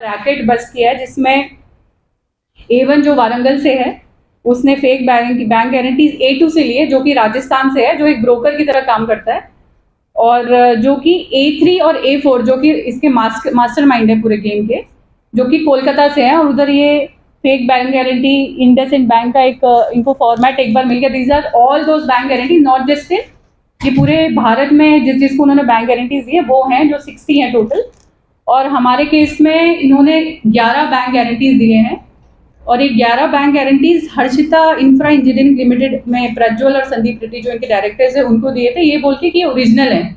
Racket bast किया है जिसमें A1 जो वारंगल से है उसने फेक बैंक गारंटीज A2 से लिए, जो कि राजस्थान से है, जो एक ब्रोकर की तरह काम करता है, और जो कि A3 और A4 जो कि इसके मास्टरमाइंड है पूरे गेम के, जो कि कोलकाता से है। और उधर ये fake bank guarantee IndusInd bank का एक इनको फॉर्मेट एक बार मिल गया। These are all those bank guarantee, not just in ये पूरे भारत में जिसको उन्होंने बैंक गारंटीज दी है वो हैं, जो 60 हैं टोटल। और हमारे केस में इन्होंने 11 बैंक गारंटीज दिए हैं, और ये 11 bank guarantees Harshita infra engineering limited में प्रज्वल और संदीप रेड्डी जो इनके डायरेक्टर्स है उनको दिए थे, ये बोल के कि ओरिजिनल है।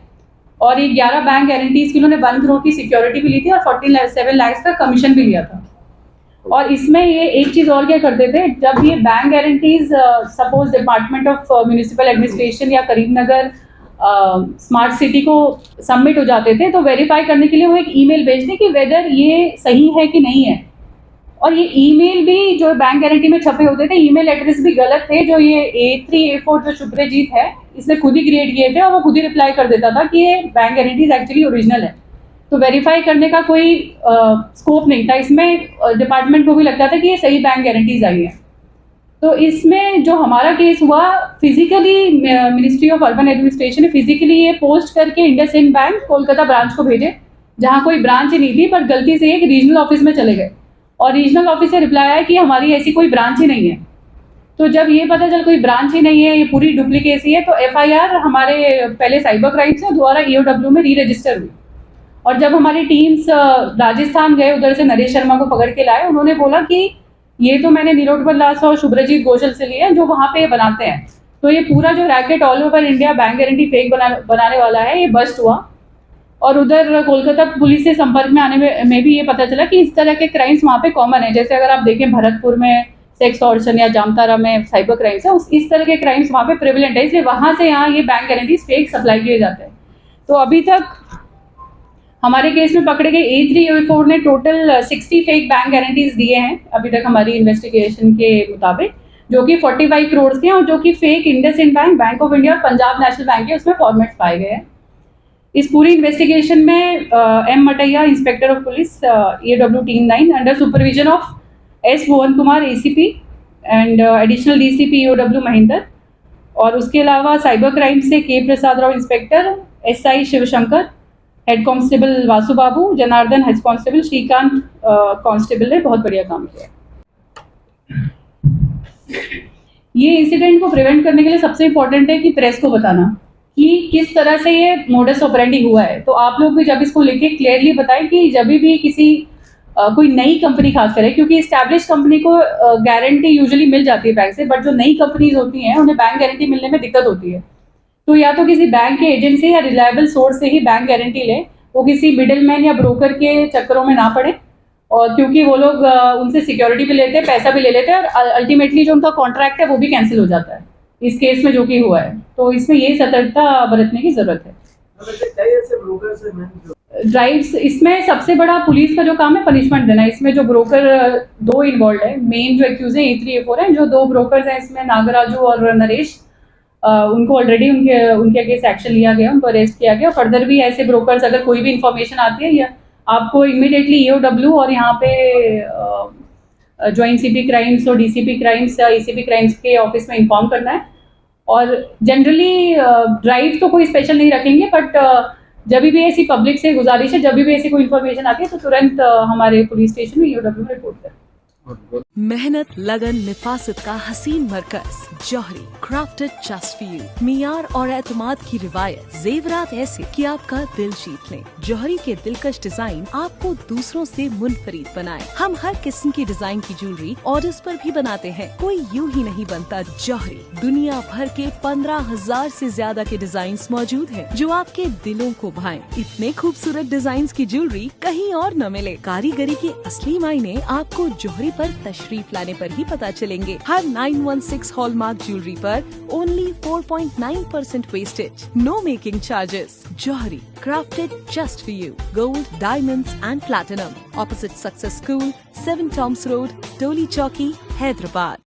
और ये 11 बैंक गारंटीज की उन्होंने 1 करोड़ की सिक्योरिटी भी ली थी और 47 लाख का कमीशन भी लिया था। और इसमें ये एक चीज और क्या करते थे, जब ये bank guarantees suppose department of municipal administration या करीमनगर स्मार्ट सिटी को सबमिट हो जाते थे, तो वेरीफाई करने के लिए वो एक ईमेल भेजते कि वेदर ये सही है कि नहीं है। और ये ईमेल भी जो बैंक गारंटी में छपे होते थे, ईमेल एड्रेस भी गलत थे। जो ये A3 A4 जो शुभ्रजीत है इसने खुद ही क्रिएट किए थे, और वो खुद ही रिप्लाई कर देता था कि ये बैंक गारंटीज एक्चुअली ओरिजिनल है। तो वेरीफाई करने का कोई स्कोप नहीं था इसमें। डिपार्टमेंट को भी लगता था कि ये सही बैंक गारंटीज आई है। तो इसमें जो हमारा केस हुआ, physically ministry of urban administration ने फिजिकली ये पोस्ट करके इंडसइंड बैंक कोलकाता ब्रांच को भेजे, जहाँ कोई ब्रांच ही नहीं थी, पर गलती से एक रीजनल ऑफिस में चले गए, और रीजनल ऑफिस से रिप्लाई आया कि हमारी ऐसी कोई ब्रांच ही नहीं है। तो जब ये पता चल कोई ब्रांच ही नहीं है, ये पूरी डुप्लीकेसी है, तो FIR हमारे पहले साइबर क्राइम से द्वारा EOW में री रजिस्टर हुई। और जब हमारी टीम्स राजस्थान गए, उधर से नरेश शर्मा को पकड़ के लाए, उन्होंने बोला कि ये तो मैंने नीलोटपल दास और शुभ्रजीत घोषल से लिए हैं जो वहाँ पे बनाते हैं। तो ये पूरा जो racket all over India bank guarantee fake बनाने वाला है, ये बस्ट हुआ। और उधर कोलकाता पुलिस से संपर्क में आने में भी ये पता चला कि इस तरह के क्राइम्स वहाँ पे कॉमन है। जैसे अगर आप देखें भरतपुर में सेक्स ऑर्शन या जामतारा में साइबर क्राइम्स है, इस तरह के क्राइम्स वहाँ पे प्रेवलेंट है, इसलिए वहाँ से यहाँ ये बैंक गारंटीज फेक सप्लाई किए जाते हैं। तो अभी तक हमारे केस में पकड़े गए A3 A4 ने टोटल 60 फेक बैंक गारंटीज दिए हैं अभी तक हमारी इन्वेस्टिगेशन के मुताबिक, जो कि 45 करोड़ के हैं, और जो कि fake IndusInd bank, bank of India और पंजाब नेशनल बैंक के उसमें फॉर्मेट्स पाए गए हैं। इस पूरी इन्वेस्टिगेशन में M Mataiah, inspector of police EOW team 9 under supervision of S Bhuvan Kumar ACP and additional DCP EOW Mahendra, और उसके अलावा साइबर क्राइम से K Prasad Rao inspector, SI Shivshankar, head constable Vasu Babu, Janardhan head constable, Srikanth constable ने बहुत बढ़िया काम किया। ये इंसिडेंट को प्रिवेंट करने के लिए सबसे इम्पोर्टेंट है कि प्रेस को बताना कि किस तरह से ये मोडस ऑपरेंडी हुआ है। तो आप लोग भी जब इसको लिखे क्लियरली बताएं कि जब भी किसी कोई नई कंपनी खास करे, क्योंकि इस्टेब्लिश कंपनी को गारंटी यूजुअली मिल जाती है बैंक से, बट जो नई कंपनीज होती हैं उन्हें बैंक गारंटी मिलने में दिक्कत होती है। तो या तो किसी बैंक के एजेंट से या रिलायबल सोर्स से ही बैंक गारंटी ले, वो किसी मिडिलमैन या ब्रोकर के चक्करों में ना पड़े, और क्योंकि वो लोग उनसे सिक्योरिटी भी लेते हैं, पैसा भी ले लेते हैं, और अल्टीमेटली जो उनका कॉन्ट्रैक्ट है वो भी कैंसिल हो जाता है इस केस में जो कि हुआ है। तो इसमें यही सतर्कता बरतने की जरूरत है। ड्राइव्स, इसमें सबसे बड़ा पुलिस का जो काम है पनिशमेंट देना। इसमें जो ब्रोकर 2 इन्वॉल्व है, मेन जो एक्यूज है A3 A4 है, जो 2 ब्रोकर्स हैं इसमें नागराजू और नरेश, उनको ऑलरेडी उनके अगेंस्ट एक्शन लिया गया, उनको अरेस्ट किया गया। फर्दर भी ऐसे ब्रोकर्स अगर कोई भी इंफॉर्मेशन आती है, या आपको इमीडिएटली EOW और यहाँ पे ज्वाइंट CP क्राइम्स और DCP क्राइम्स या ACP क्राइम्स के ऑफिस में इन्फॉर्म करना है। और जनरली ड्राइव तो कोई स्पेशल नहीं रखेंगे, बट जब भी ऐसी पब्लिक से गुजारिश है, जब भी ऐसी कोई इन्फॉर्मेशन आती है तो तुरंत हमारे पुलिस स्टेशन में EOW में रिपोर्ट करें। मेहनत, लगन, निफासत का हसीन मरकज जौहरी, क्राफ्टेड जस्ट फॉर यू। मियार और एतमाद की रिवायत, जेवरात ऐसे कि आपका दिल जीत लें। जौहरी के दिलकश डिजाइन आपको दूसरों से मुनफरिद बनाए। हम हर किस्म की डिजाइन की ज्वेलरी ऑर्डर्स पर भी बनाते हैं, कोई यूं ही नहीं बनता। जौहरी दुनिया भर के 15,000 से ज्यादा के डिजाइन मौजूद हैं, जो आपके दिलों को भाएं। इतने खूबसूरत डिजाइन की ज्वेलरी कहीं और न मिले। कारीगरी के असली मायने आपको जौहरी पर तशरीफ लाने पर ही पता चलेंगे। हर 916 हॉलमार्क ज्वेलरी पर only 4.9% wastage, no making charges. Jauhari, crafted just for you. Gold, diamonds and platinum. Opposite Success School, 7 Toms Road, Toli Chowki, Hyderabad.